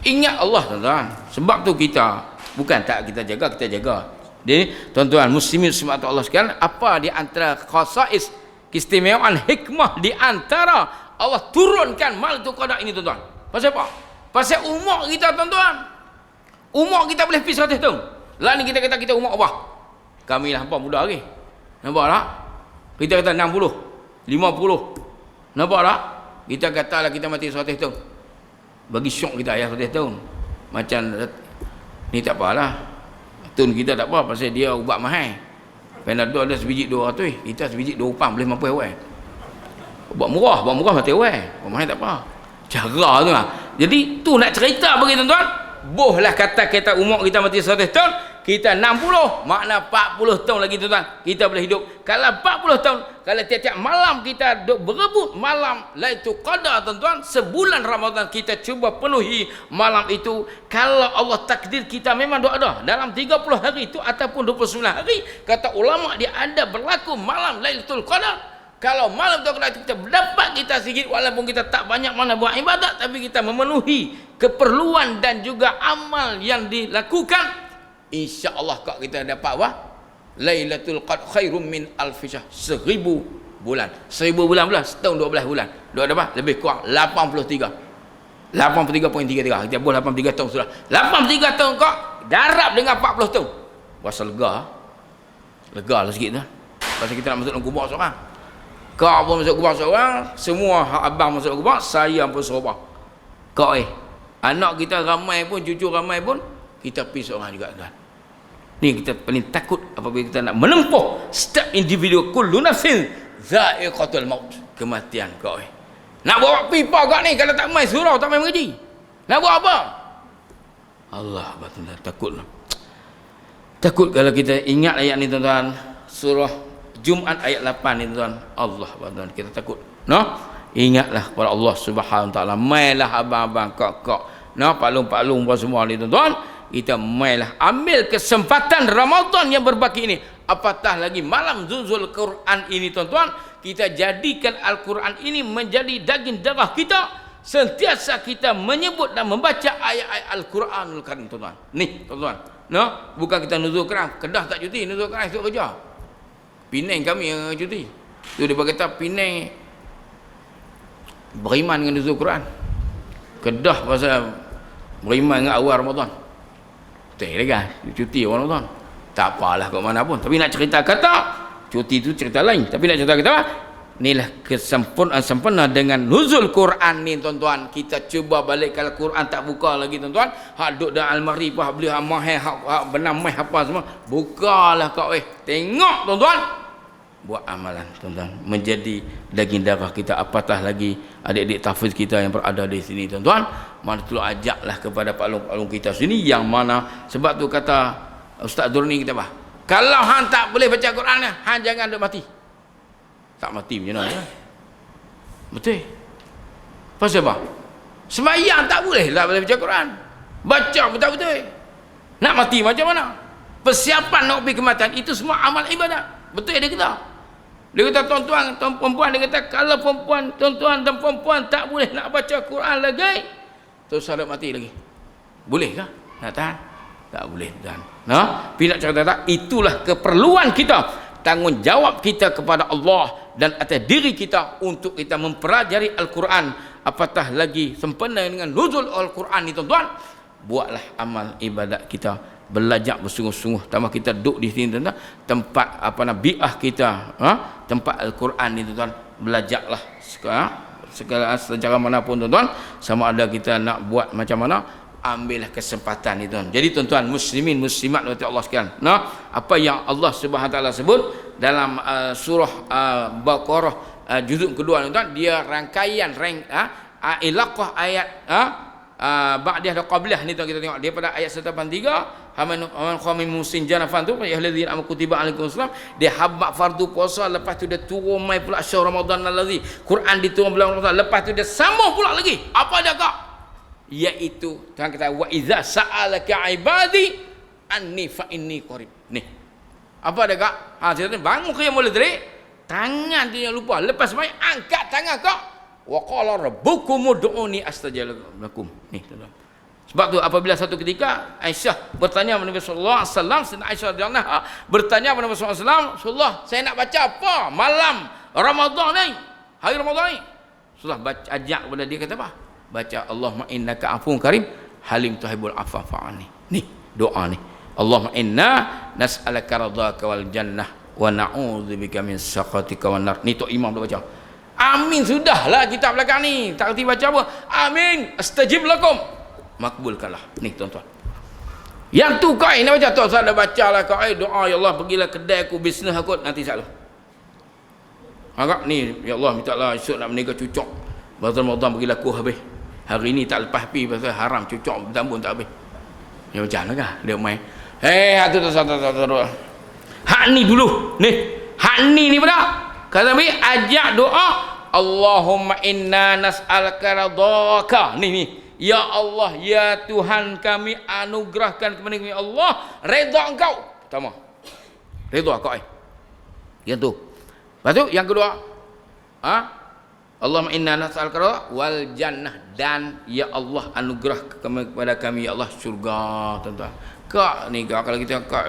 Ingat Allah tuan-tuan. Sebab tu kita bukan tak kita jaga, kita jaga. Jadi tuan-tuan muslimin muslimat Allah sekalian, apa di antara khasais keistimewaan hikmah di antara Allah turunkan Lailatul Qadar ini tuan-tuan. Pasal apa? Pasal umur kita tuan-tuan. Umur kita boleh pergi 100 tahun. Lah ni kita kata kita umur apa? Kami lah apa muda lagi. Nampak tak? Kita kata 60, 50. Nampak tak? Kita katalah kita mati 100 tahun. Bagi syok kita ya 100 tahun. Macam ni tak apalah. Tun kita tak apa pasal dia ubat mahal. Panadol ada sebiji 200, kita sebiji 2 pound boleh mampu awal. Buat murah mati awal. Buat mahal tak apa. Cara tu lah. Jadi tu nak cerita bagi tuan-tuan. Bohlah kata kita umur kita mati 100 tahun, kita 60, makna 40 tahun lagi tuan-tuan kita boleh hidup. Kalau 40 tahun, kalau tiap-tiap malam kita duk berebut malam Lailatul Qadar tuan-tuan, sebulan Ramadan kita cuba penuhi malam itu. Kalau Allah takdir kita memang doa ada dalam 30 hari itu ataupun 29 hari, kata ulama dia ada berlaku malam Lailatul Qadar. Kalau malam tu kita dapat kita sikit, walaupun kita tak banyak mana buat ibadat, tapi kita memenuhi keperluan dan juga amal yang dilakukan, insya-Allah kak kita dapat apa? Lailatul Qadar khairum min alf syahr, 1000 bulan. 1000 bulan pula setahun 12 bulan. Dua ada apa? Lebih kurang 83. 83.33. Kita boleh 83 tahun sudah. 83 tahun kak darab dengan 40 tahun. Rasa lega. Lega lah sikit tu. Pasal kita nak masuk dalam kubur seorang. Kau pun masuk kubur seorang, semua hak abang masuk kubur, saya pun seorang. Kau anak kita ramai pun, cucu ramai pun, kita pergi seorang juga tuan. Ni kita paling takut apabila kita nak menempuh setiap individu, kullu nafsin za'iqatul maut, kematian kau. Nak bawa pipa kau ni kalau tak main surau, tak main mengaji. Nak buat apa? Allah betul takutlah. Takut kalau kita ingat ayat ni tuan-tuan, surah Jumaat ayat 8 ni tuan. Allah tuan, kita takut. No? Ingatlah kepada Allah Subhanahu Wa Taala. Mailah abang-abang, kak-kak. No, palung-palung apa semua ni tuan. Kita mailah ambil kesempatan Ramadan yang berbaki ini. Apatah lagi malam Nuzul Quran ini tuan-tuan, kita jadikan Al-Quran ini menjadi daging darah kita. Sentiasa kita menyebut dan membaca ayat-ayat Al-Quranul Karim tuan-tuan. Ni tuan-tuan. No, bukan kita Nuzul Quran, Kedah tak cuti, Nuzul Quran esok kerja. Penang kami yang cuti. Tu dia kata Penang beriman dengan Nuzul Quran. Kedah pasal beriman dengan awal Ramadan. Tak kan? Cuti awal Ramadan. Tak apalah kat mana pun. Tapi nak cerita kata cuti tu cerita lain. Tapi nak cerita kata inilah kesempurnaan sempurna dengan Nuzul Quran ni tuan-tuan. Kita cuba balik kalau Quran tak buka lagi tuan-tuan. Hak duduk dalam almari pun hak beli hak mahal, hak benar mahal apa semua. Bukalah kau tengok tuan-tuan. Buat amalan tuan-tuan, menjadi daging darah kita. Apatah lagi adik-adik tahfiz kita yang berada di sini tuan-tuan, mana tu ajaklah kepada palung-palung kita sini yang mana. Sebab tu kata Ustaz Durni kita apa? Kalau hang tak boleh baca Quran, hang jangan duk mati. Tak mati macam mana? Betul. Pasal apa? Sembahyang tak boleh lah boleh baca Quran. Baca pun tak betul. Nak mati macam mana? Persiapan nak pergi kematian itu semua amal ibadat. Betul dia kata. Dia kata tuan-tuan, perempuan, dia kata kalau perempuan, tuan-tuan dan perempuan tak boleh nak baca Quran lagi, terus salat mati lagi. Boleh kah? Nak tahan? Tak boleh tahan. Nah, tapi nak cakap tak, itulah keperluan kita, tanggungjawab kita kepada Allah dan atas diri kita untuk kita mempelajari Al-Quran. Apatah lagi sempena dengan nuzul Al-Quran ni tuan-tuan, buatlah amal ibadat kita, belajar bersungguh-sungguh. Tambah kita duduk di sini tuan-tuan, tempat apa nama bi'ah kita, tempat Al-Quran ni tuan-tuan, belajarlah secara manapun tuan-tuan, sama ada kita nak buat macam mana, ambillah kesempatan ni tuan. Jadi tuan-tuan muslimin muslimat oleh Allah sekalian, apa yang Allah Subhanahu Wa Taala sebut dalam surah Baqarah juzuk kedua tuan-tuan, dia rangkaian ilaqah ayat ba'diyah dan qabliyah ni tuan, kita tengok daripada ayat 183 Aman khamin musin janafan tu ya alladzina amanu kutiba alaikumussalam, dia habaq fardu puasa, lepas tu dia turun mai pula syahr Ramadan allazi, Quran diturun bulan Ramadan, lepas tu dia sambung pula lagi. Apa dia kak? Iaitu Tuhan kata wa idza sa'alaka ibadi anni fa inni qarib. Ni. Apa dia kak? Cerita ni bangun ke yang boleh terik, tangan dia lupa, lepas mai angkat tangan kak. Wa qala rabbukum ud'uni astajib lakum. Ni tuan-tuan. Sebab tu apabila satu ketika Aisyah bertanya kepada Nabi sallallahu alaihi wasallam, Sayyidina Aisyah radhiyallahu anha bertanya kepada Nabi sallallahu alaihi wasallam, "Rasulullah, saya nak baca apa malam Ramadan ni? Hari Ramadan ni?" Rasulullah baca, ajak kepada dia, kata apa? Baca Allahumma innaka afuwun karim halim tuhibbul afwa fa'alni. Ni doa ni. Allahumma inna nas'aluka ridhaka wal jannah wa na'udzubika min sakhatika wan nar. Ni tok imam dah baca. Amin, sudahlah kitab belakang ni. Tak kerti baca apa? Amin, astajib lakum. Makbulkanlah. Ni tuan-tuan. Yang tu kau nak baca, tuan saya dah bacalah kau doa, ya Allah pergilah kedai aku, bisnes aku, nanti salah. Agak ni ya Allah mintalah esok nak menikah cucuk. Pasal Ramadan pergilah aku habis. Hari ni tak lepas pi pasal haram cucuk bertambun tak habis. Ya macam mana kah dia main. Hatu hak ni dulu. Ni. Hak ni pula. Kata Nabi ajak doa Allahumma inna nas'aluka ridhaka. Ni. Ya Allah, ya Tuhan kami, anugerahkan kepada kami Allah redha engkau. Pertama, redha kau. Yang tu. Lepas tu yang kedua, Allahumma inna nas'aluka wal jannah, dan ya Allah anugerah kepada kami ya Allah syurga, tuan-tuan. Kak ni kak, kalau kita kak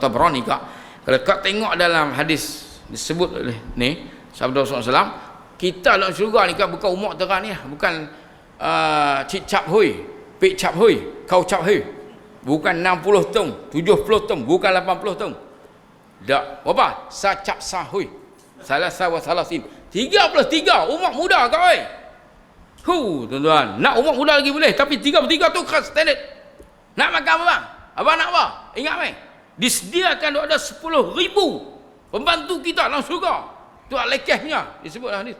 Tabrani kak, kalau kak tengok dalam hadis disebut oleh ni sabda Rasulullah SAW, kita dalam syurga ni kak bukan umat terang ni, bukan cik cap hui, pik cap hui, kau cap hui, bukan 60 tahun, 70 tahun, bukan 80 tahun. Tak, apa? Sa cap sa hui. Salah sawa salah sin. 33 umat muda kau oi. Tuan-tuan, nak umat muda lagi boleh, tapi 33 tu khas standard. Nak makan apa bang? Abang nak apa? Ingat mai. Disediakan ada 10,000 pembantu kita dalam syurga. Tu lekehnya disebutlah hadis.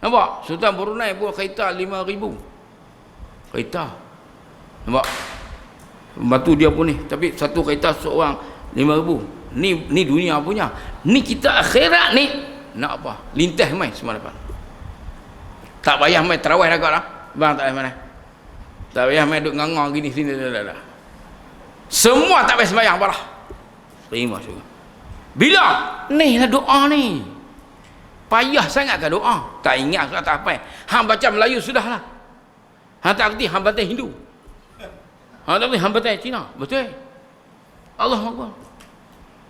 Nampak? Sultan Brunei pun kereta 5,000. Kereta. Nampak? Pembantu dia pun ni. Tapi satu kereta seorang 5,000. Ni dunia punya. Ni kita akhirat ni. Nak apa? Lintas mai semua dapat. Tak payah mai terawih dah kau lah. Bang tak payah mana. Tak payah mai duduk ngangah gini sini. Semua tak payah sembahyang parah. Terima syurga. Bila? Ni lah doa ni. Payah sangat ke doa? Tak ingat surat tak apa. Hang baca Melayu sudahlah. Hang tak kerti hang baca Hindu. Hang tak kerti hang baca Cina. Betul? Allahu Akbar.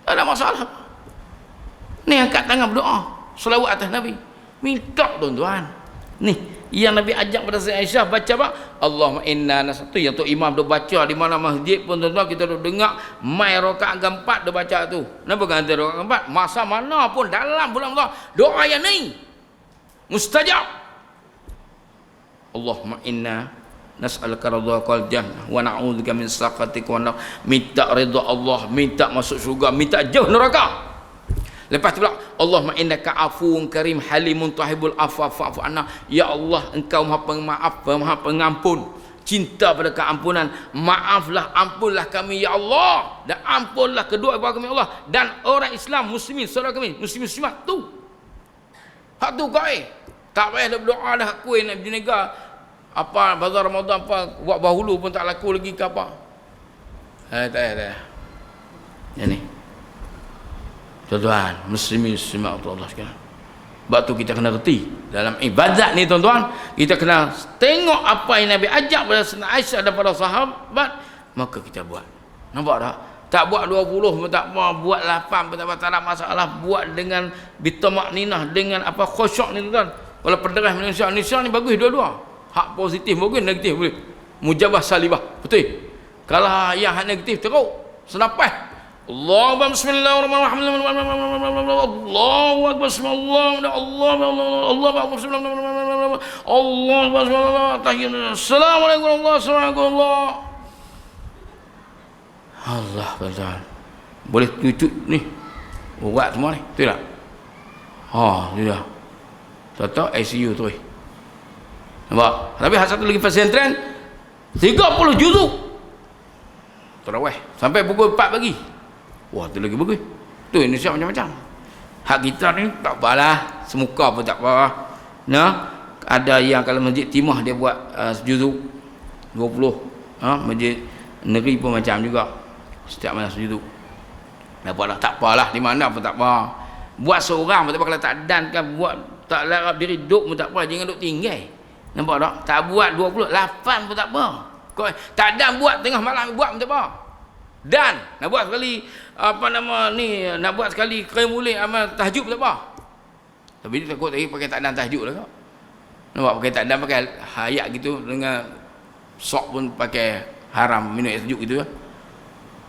Tak ada masalah. Ni angkat tangan berdoa, selawat atas Nabi. Minta tuan-tuan. Ni yang Nabi ajak pada Sayyidah Aisyah baca apa? Allahumma inna nasatu, yang tu imam duk baca di mana masjid pun tuan-tuan kita duk dengar mai rakaat keempat dia baca tu. Kenapa ganti rakaat keempat? Masa mana pun dalam bulan Ramadan doa yang ni mustajab. Allahumma inna nas'aluka ridhaka wal jannah wa na'udzubika min sakhatika wan nar. Minta redha Allah, minta masuk syurga, minta jauh neraka. Lepas tu pula Allahumma innaka afuwun karim halimun tuhibbul afwa fa'fu anna. Ya Allah, engkau Maha Pemaaf, Maha Pengampun, cinta pada keampunan. Maaflah, ampunlah kami ya Allah, dan ampunlah kedua ibu kami ya Allah, dan orang Islam muslimin saudara kami muslim muslimat tu. Hak tu kau tak payah berdoa dah kuih nak berniaga apa bazar Ramadan apa buat bahulu pun tak laku lagi ke apa. Tak payah. Yang ni tuan-tuan, muslimin muslimat Allah sekalian. Sebab tu kita kena reti dalam ibadat ni tuan-tuan, kita kena tengok apa yang Nabi ajak pada Sayyidina Aisyah dan para sahabat, maka kita buat. Nampak tak? Tak buat 20 pun tak apa, buat 8 pun tak apa, tak ada masalah. Buat dengan bitamak ninah, dengan apa khusyuk ni tuan-tuan. Kalau penderah Malaysia ni bagus dua-dua. Hak positif bagus, negatif boleh. Mujabah salibah, betul. Kalau yang hak negatif teruk, senapas Allahu bismillahirrahmanirrahim. Allahu akbar bismillah. Allah akbar bismillah. Allah bismillah. Tahiyat. Assalamualaikum warahmatullahi wabarakatuh. Allah betul. Boleh cucuk ni. Urat semua ni. Betul tak? Sudah. Tahu ICU tu. Nampak? Tapi satu lagi pesantren 30 juzuk tarawih sampai pukul 4 pagi. Wah, tu lagi bagus. Tu Indonesia macam-macam. Hak kita ni tak apalah, semuka pun tak apa. Nah, ada yang kalau masjid Timah dia buat sejuzuk 20. Masjid negeri pun macam juga. Setiap malam sejuzuk. Tak apalah, di mana pun tak apa. Buat seorang pun tak apa, kalau tak dan kan buat tak larap diri duduk pun tak apa, jangan duduk tinggal. Nampak tak? Tak buat 28 pun tak apa. Kau tak dan buat tengah malam buat pun tak apa. Dan nak buat sekali nak buat sekali mulai amal tahajud tak apa. Tapi dia takut lagi pakai tak dan tahajud lah kau. Nampak pakai tak dan pakai hayat gitu dengan sok pun pakai haram minum air sejuk gitu.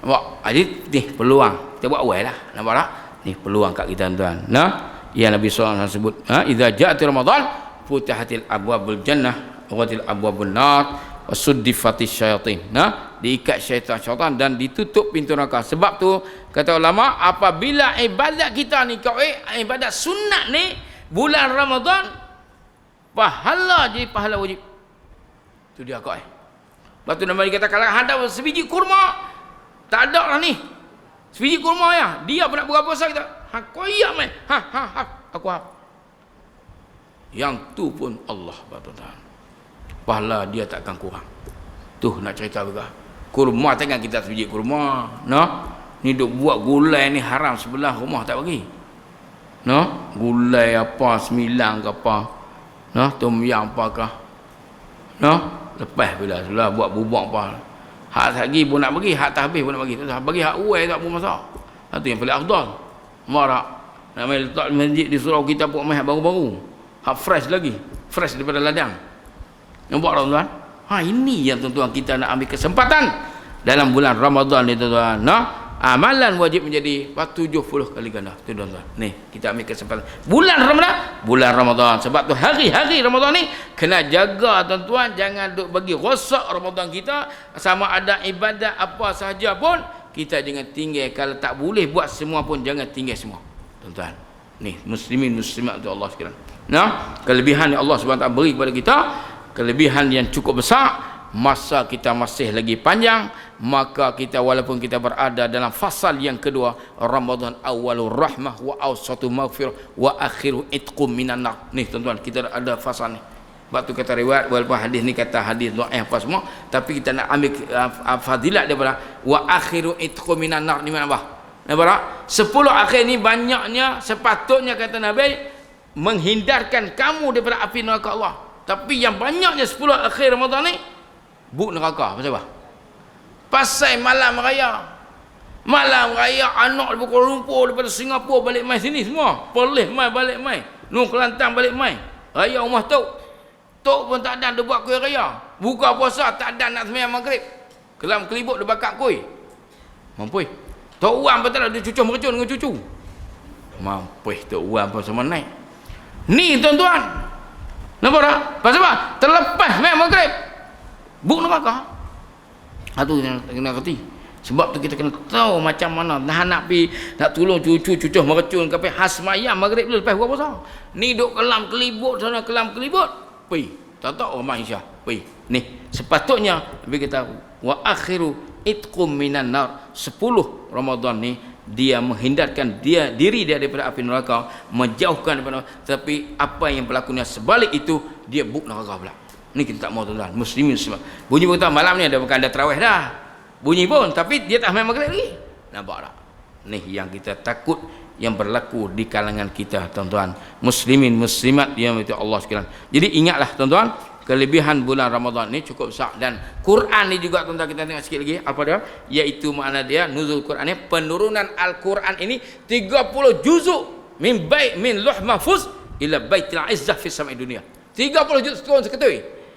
Nampak? Jadi ni peluang. Kita buat awal lah. Nampak tak? Ni peluang kat kita tuan. Nah, yang Nabi SAW sebut, idza ja'ati Ramadan futihatil abwabul jannah wa qatil abwabun nar wa suddifatis syayatin. Nah, diikat syaitan-syaitan dan ditutup pintu neraka. Sebab tu kata ulama, apabila ibadat kita ni ibadat sunat ni bulan Ramadan, pahala jadi pahala wajib. Tu dia kau. Lepas tu Nabi kata kalau ada sebiji kurma, tak ada lah ni. Sebiji kurma ya, dia pun nak buka puasa kita. Koyak mai. Aku hap. Yang tu pun Allah Tuhan. Pahala dia takkan kurang. Tu nak cerita juga. Kurma tengah kita sebiji kurma. Nah, ni duk buat gulai ni haram sebelah rumah tak bagi. Nah, gulai apa 9 ke apa. Nah, tom yam apakah. Nah, lepas bila sudah buat bubuk apa. Hak lagi pun nak bagi, hak tak habis pun nak bagi. Bagi hak uai tak pun masak. Itu yang paling afdal. Marak. Nak main letak masjid di surau kita pun main baru-baru. Hak fresh lagi. Fresh daripada ladang. Nampak tak tuan? Ini yang tuan-tuan kita nak ambil kesempatan dalam bulan Ramadan ni tuan-tuan. Nah, amalan wajib menjadi 70 kali ganda. Tu tuan-tuan. Ni, kita ambil kesempatan. Bulan Ramadan. Sebab tu hari-hari Ramadan ni kena jaga tuan-tuan, jangan duk bagi rosak Ramadan kita. Sama ada ibadat apa sahaja pun kita jangan tinggal. Kalau tak boleh buat semua pun jangan tinggal semua. Tuan-tuan. Ni, muslimin muslimat tu Allah sekalian. Nah, kelebihan yang Allah SWT beri kepada kita, kelebihan yang cukup besar, masa kita masih lagi panjang, maka kita walaupun kita berada dalam fasal yang kedua, Ramadan awalur rahmah wa awsatu maghfirah wa akhiru itqum minan nar. Ni tuan-tuan, kita ada fasal ni. Sebab tu kata riwayat, walaupun hadis ni kata hadis dhaif apa semua, tapi kita nak ambil fadilat daripada wa akhiru itqum minan nar. Ni mana bah? Nampak tak? 10 akhir ni banyaknya sepatutnya kata Nabi menghindarkan kamu daripada api neraka Allah. Tapi yang banyaknya 10 akhir Ramadan ni buk neraka. Pasal apa? Pasal malam raya. Malam raya anak daripada Kuala Lumpur, daripada Singapura balik mai sini semua. Perlis mai balik mai. Nur Kelantan balik mai. Raya rumah Tok. Tok pun tak ada dia buat kuih raya. Buka puasa tak ada nak sembahyang maghrib. Kelam kelibut dia bakar kuih. Mampui. Tok Wan pun tak ada dia cucuh mercun dengan cucu. Mampui Tok Wan pun sama naik. Ni tuan-tuan. Nampak tak? Pasal apa? Terlepas mai maghrib. Buk neraka. Itu yang kena kerti. Sebab tu kita kena tahu macam mana nak pi nak tolong cucu cucuh mercun ke hasmayam maghrib dulu lepas buka puasa. Ni duk kelam kelibut sana kelam kelibut. Pi. Tak tahu orang Malaysia. Pi. Ni sepatutnya bagi kita wa akhiru itqum minan nar. 10 Ramadan ni dia menghindarkan diri dia daripada api neraka, menjauhkan daripada, tapi apa yang berlakunya sebalik itu dia buk neraka pula. Ni kita tak mau tuan-tuan. Muslimin semua. Bunyi pun malam ni bukan ada tarawih dah. Bunyi pun tapi dia tak main maghrib lagi. Nampak tak? Ni yang kita takut yang berlaku di kalangan kita tuan-tuan. Muslimin muslimat yang itu Allah sekalian. Jadi ingatlah tuan-tuan, kelebihan bulan Ramadan ni cukup besar. Dan Quran ni juga tuan-tuan kita tengok sikit lagi apa dia, iaitu makna dia nuzul Quran ni, penurunan Al-Quran ini 30 juzuk min Lauh Mahfuz ila Baitul Izzah fi samai dunia. 30 juzuk turun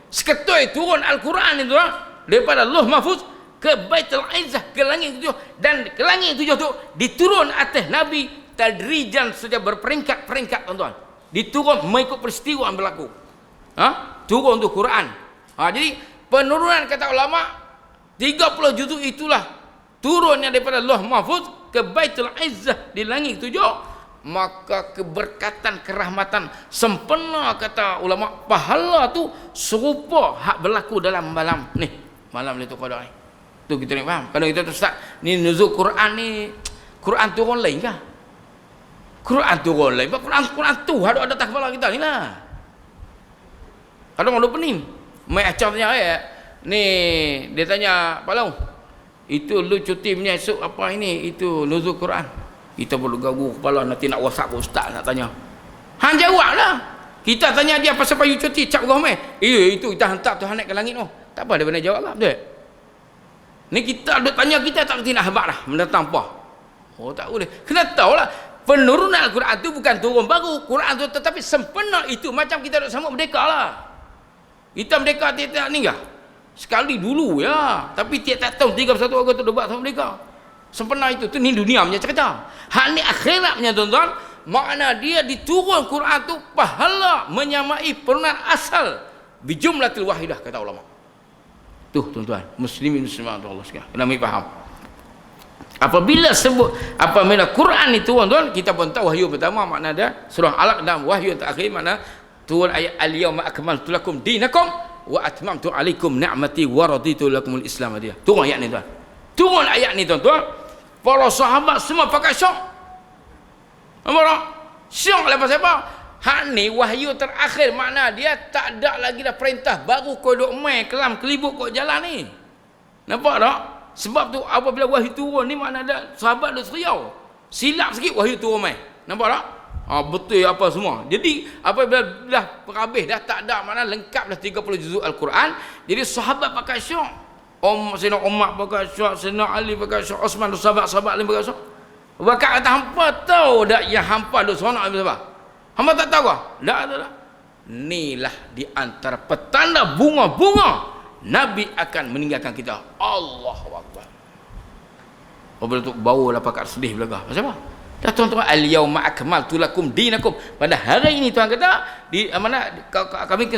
seketui turun Al-Quran itu daripada Lauh Mahfuz ke Baitul Izzah, ke langit tujuh, dan ke langit tujuh tu diturun atas Nabi tadrijan saja berperingkat-peringkat tuan-tuan. Diturun mengikut peristiwa yang berlaku. Turun tu Quran. Jadi penurunan kata ulama 30 juzuk itulah turunnya daripada Lauh Mahfuz ke Baitul Izzah di langit tujuh. Maka keberkatan, kerahmatan sempena kata ulama, pahala tu serupa hak berlaku dalam malam ni malam Lailatul Qadar ni. Tu kita nak faham. Kalau kita tu start ni nuzul Quran ni, Quran turun lain kah? Quran turun lain. Quran tu ada atas kepala kita ni lah. Kadang orang lupa ni. Mai acah tanya ni dia tanya, "Pak Long, itu lu cuti punya esok apa ini? Itu nuzul Quran." Kita perlu gagu kepala nanti nak WhatsApp ke ustaz nak tanya. Hang jawablah. Kita tanya dia pasal payu cuti cap kau mai. Itu kita hantar Tuhan naik ke langit tu. Tak apa dia benar jawab lah, betul? Ni kita duk tanya kita tak kerti nak habaq dah mendatang apa. Oh tak boleh. Kena tahulah penurunan Al-Quran tu bukan turun baru. Quran tu tetapi sempena itu macam kita duk sambut merdeka lah. Kita merdeka tiap-tiap ni kah? Sekali dulu ya. Tapi tiap-tiap tahun 31 Ogos tu buat sama merdeka. Sempena itu. Tu ni dunia punya cerita. Hak ni akhirat punya tuan-tuan. Makna dia diturun Quran tu pahala menyamai penurunan asal bijumlatil wahidah kata ulama. Tuh tuan-tuan, muslimin muslimat Allah sekalian. Kena faham. Apabila sebut apabila Quran itu tuan-tuan, kita pun tahu wahyu pertama makna dia surah Alaq dan wahyu terakhir makna turun ayat al-yauma akmaltu lakum dinakum wa atmamtu alaikum ni'mati wa raditu lakumul Islam dia. Turun ayat ni tuan. Turun ayat ni tuan-tuan. Para sahabat semua pakai syok. Nampak tak? Syok lepas apa? Hak ni wahyu terakhir makna dia tak ada lagi dah perintah baru kau duk mai kelam kelibuk kau jalan ni. Nampak tak? Sebab tu apabila wahyu turun ni makna dia sahabat duk seriau. Silap sikit wahyu turun mai. Nampak tak? Betul apa semua. Jadi apabila dah habis dah tak ada makna lengkap dah 30 juzuk Al-Quran. Jadi sahabat pakai syok. Sayyidina Umar pakai syok, Sayyidina Ali pakai syok, Osman sahabat-sahabat lain pakai syok. Bakal kata hampa tahu dak yang hampa duk seronok apa? Hamba tak tahu kah? Tak. Inilah di antara petanda bunga-bunga Nabi akan meninggalkan kita. Allahu Akbar. Apabila tu bawalah pakat sedih belakang. Pasal apa? Dah tuan-tuan, al-yauma akmaltu lakum dinakum. Pada hari ini Tuhan kata, di mana kami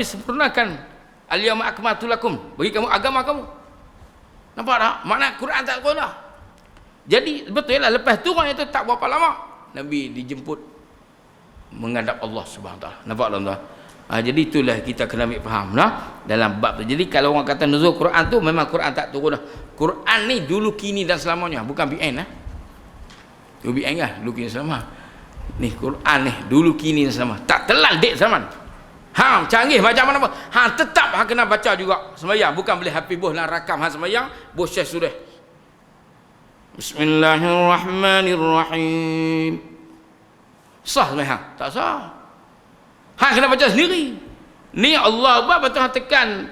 sempurnakan al-yauma akmaltu lakum. Bagi kamu agama kamu. Nampak tak? Makna Quran tak kau dah. Jadi betul lah lepas turun itu tak berapa lama Nabi dijemput menghadap Allah Subhanahu taala. Nampak tuan-tuan? Jadi itulah kita kena ambil faham nah dalam bab tu. Jadi kalau orang kata nuzul Quran tu memang Quran tak turun dah. Quran ni dulu kini dan selamanya, bukan BN lah. Tu BN kan, dulu kini selama. Ni Quran ni dulu kini dan selama. Tak telan dek zaman. Canggih macam mana pun. Tetap kena baca juga sembahyang, bukan boleh hafizah dan rakam sembahyang, bos syekh sudah. Bismillahirrahmanirrahim. Sah sembahyang? Tak sah. Kena baca sendiri. Ni Allah apa betul tekan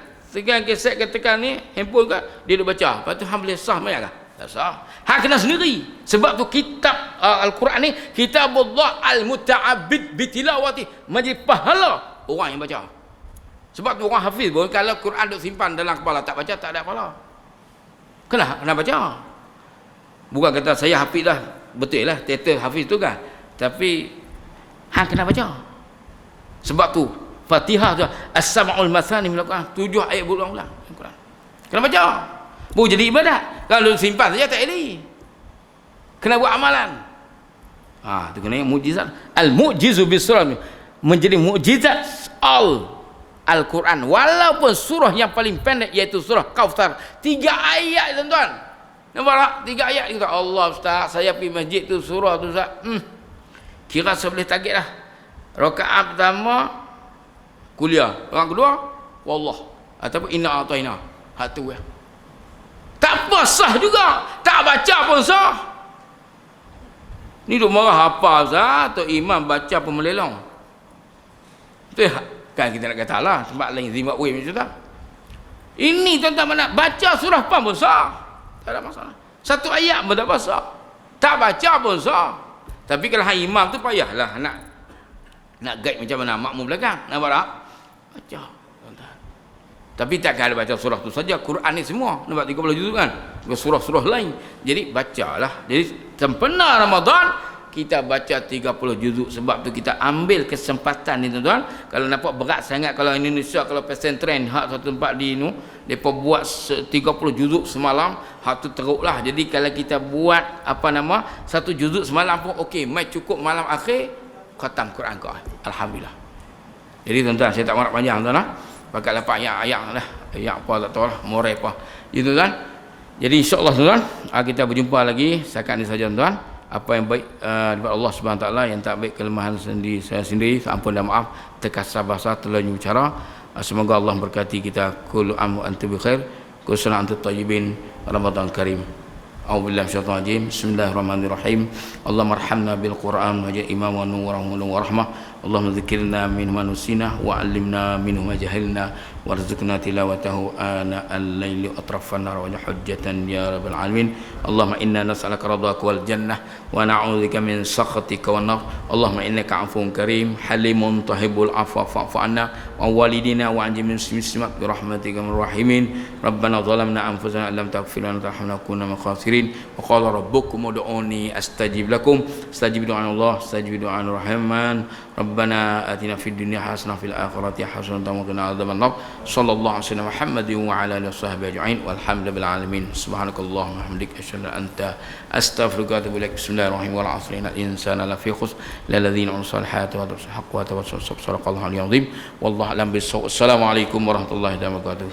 keset ke tekan ni handphone ke dia duk baca. Lepas tu boleh sah sembahyang ke? Tak sah. Kena sendiri. Sebab tu kitab Al-Quran ni kitabullah al-muta'abbid bitilawati, menjadi pahala orang yang baca. Sebab tu orang hafiz pun kalau Quran duk simpan dalam kepala tak baca tak ada pahala. Kena baca. Bukan kata saya hafiz dah. Betul lah title hafiz tu kan. Tapi kena baca. Sebab tu Fatihah tu as-sab'ul mathani min al-Quran, 7 ayat berulang-ulang Al-Quran. Kena baca. Boleh jadi ibadat. Kalau simpan saja tak jadi. Kena buat amalan. Tu kena mukjizat. Al-mu'jizu bis-surah, menjadi mukjizat Al-Quran walaupun surah yang paling pendek iaitu surah Kautsar. 3 ayat tuan-tuan. Nampak tak? 3 ayat kita. Allah Ustaz, saya pergi masjid tu surah tu Ustaz. Kira saya boleh target dah. Rakaat pertama kuliah, rakaat kedua wallah ataupun inna ataina. Hak tu ya. Tak apa sah juga. Tak baca pun sah. Ni duk marah apa Ustaz? Tok imam baca pun melelong. Tu kan kita nak kata lah sebab lain Zimbabwe macam tu. Ini tuan-tuan mana baca surah pun sah. Tak ada masalah. Satu ayat pun tak sah. Tak baca pun sah. Tapi kalau imam tu payahlah nak guide macam mana makmum belakang. Nampak tak? Baca. Tapi takkan ada baca surah tu saja. Quran ni semua. Nampak 30 juzuk kan? Surah-surah lain. Jadi bacalah. Jadi sempena Ramadan kita baca 30 juzuk. Sebab tu kita ambil kesempatan ni tuan-tuan. Kalau nampak berat sangat kalau Indonesia, kalau pesantren hak satu tempat di ni depa buat 30 juzuk semalam, hak tu teruklah. Jadi kalau kita buat satu juzuk semalam pun okey, mai cukup malam akhir khatam Quran kau. Alhamdulillah. Jadi tuan-tuan saya tak marah panjang tuan-tuan. Pakai lapak ayat-ayat lah. ya apa tak tahu lah, more apa. Itu kan. Jadi insya-Allah tuan, kita berjumpa lagi setakat ini saja tuan. Apa yang baik daripada Allah Subhanahu taala, yang tak baik kelemahan sendiri saya sendiri, ampun dan maaf terkasar bahasa terlalu bicara. Semoga Allah berkati kita. Kullu amu antum bi khair, kullu sana antum tayyibin. Ramadan karim. A'udzubillahi minasyaitonir rajim. Bismillahirrahmanirrahim. Allahumma arhamna bil Qur'an waj'al imama wa nuran wa rahmah. Allahumma dzikirna min ma nusina wa 'allimna minhu ma jahilna warzuqna tilawatahu ana al-laili atrafan nar wa hujjatan ya rabbal alamin. Allahumma inna nas'aluka ridhaka wal jannah wa na'udzubika min sakhatika wan nar. Allahumma innaka 'afuwun karim halimun tuhibbul 'afwa fa'fu 'anna wa walidina wa an jami'il muslimin bi rahmatika ya rahimin. Rabbana zalamna anfusana lam taghfir lana wa tarhamna kunna minal khasirin. Wa qala rabbukum ud'uni astajib lakum. Astajib du'a Allah, astajib du'a Rahman. Rabbana atina fid dunya hasanah fil akhirati hasanah wa qina adzaban nar. Sallallahu alaihi wasallam Muhammadin wa ala alihi washabbihi ajma'in walhamdulillahi alamin. Subhanakallahumma wa hamdika asyhadu an anta astaghfiruka wa atubu ilaik. Bismillahirrahmanirrahim. Wal 'asri innal insana lafi khusr illa alladhina amanu salihati wa tawassaw bil haqqi wa tawassaw bis sabr. Sadaqallahu al-'azim. Wallahu a'lam bis-shawab. Assalamualaikum warahmatullahi wabarakatuh.